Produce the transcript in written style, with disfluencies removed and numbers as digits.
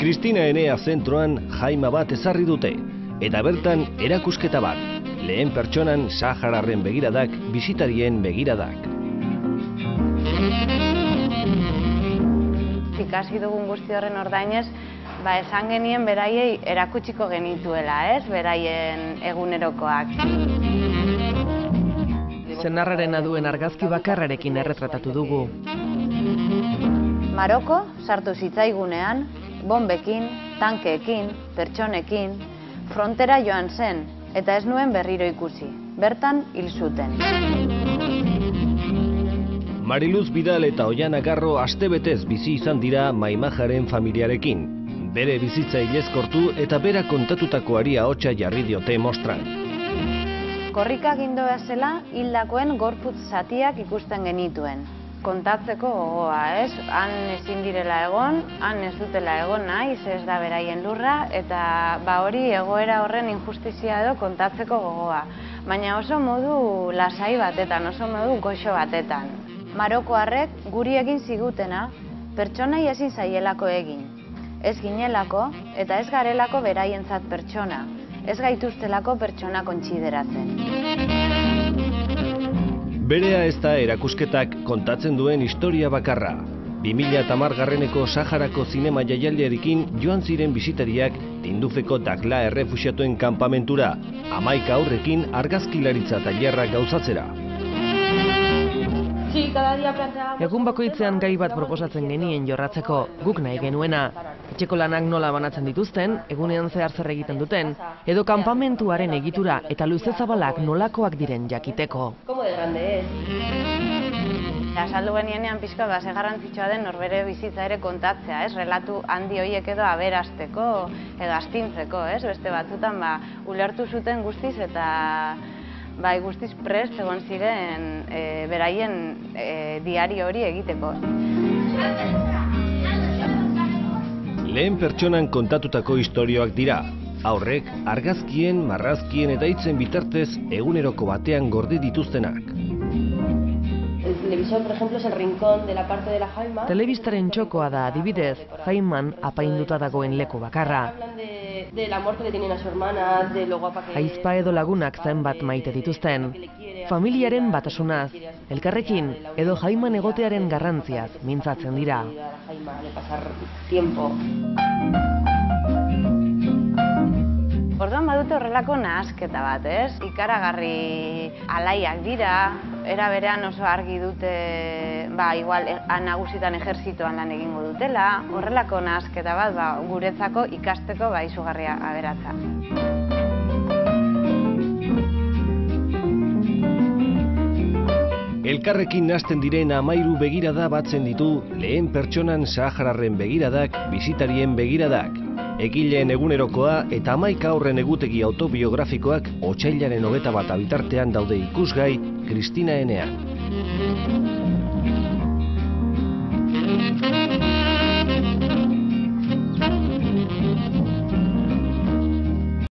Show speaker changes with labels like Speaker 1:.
Speaker 1: Kristina Enea zentroan jaima bat ezarri dute, eta bertan erakusketa bat, lehen pertsonan Sahararren begiradak, bisitarien begiradak.
Speaker 2: Ikasi dugun guzti horren ordainez, esan genien beraiei erakutsiko genituela, beraien egunerokoak.
Speaker 3: Senarraren aduen argazki bakarrarekin erretratatu dugu.
Speaker 2: Maroko sartu zitzaigunean, bombekin, tankeekin, pertsonekin, frontera joan zen, eta ez nuen berriro ikusi. Bertan hil zuten.
Speaker 1: Mariluz Bidal eta Oiana Garro astebetez bizi izan dira Maimajaren familiarekin. Bere bizitza hilezkortu eta bera kontatutakoari ahotsa jarri diote mostran.
Speaker 2: Korrika gindo bezala, hildakoen gorputz zatiak ikusten genituen. Kontatzeko gogoa, han ezin direla egon, han ez dutela egon nahi, ez da beraien lurra, eta hori egoera horren injustizia edo kontatzeko gogoa. Baina oso modu lasai batetan, oso modu goxo batetan. Marokoarrek guri egin zigutena, pertsonai ezin zaielako egin. Ez ginelako eta ez garelako beraientzat pertsona, ez gaituztelako pertsona kontsideratzen.
Speaker 1: Berea ez da erakusketak kontatzen duen historia bakarra. 2010 Saharako zinema jaialdiarekin joan ziren bisitariak Tindufeko Dakla errefuxiatuen kanpamentura, 11 haurrekin argazkilaritza tailerra gauzatzera.
Speaker 3: Egun bakoitzean gai bat proposatzen genien jorratzeko, guk nahi genuena. Etxeko lanak nola banatzen dituzten, egunean zehar zer egiten duten, edo kanpamentuaren egitura eta luze zabalak nolakoak diren jakiteko.
Speaker 2: Azaldu genienean pixka ze garrantzitsua den norbere bizitza ere kontatzea, relatu handi horiek edo aberasteko edo astintzeko, beste batzutan ulertu zuten guztiz eta guztiz prest egon ziren beraien diario hori egiteko.
Speaker 1: Lehen pertsonan kontatutako istorioak dira. Haurrek, argazkien, marrazkien eta hitzen bitartez eguneroko batean gorde dituztenak.
Speaker 3: Telebistaren txokoa da adibidez, Jaiman apainduta dagoen leku bakarra. Aizpa edo lagunak zenbat maite dituzten. Familiaren batasunaz, elkarrekin edo Jaiman egotearen garrantziaz mintzatzen dira.
Speaker 2: Orduan badute horrelako nahasketa bat, ikaragarri alaiak dira, era berean oso argi dute, igual nagusitan ejerzitoan lan egingo dutela, horrelako nahasketa bat guretzako ikasteko izugarria aberatsa.
Speaker 1: Elkarrekin nahasten diren 13 begirada batzen ditu lehen pertsonan Sahararren begiradak, bisitarien begiradak. Egileen egunerokoa eta 11 haurren egutegi autobiografikoak otsailaren 21 bitartean daude ikusgai Kristina Enean.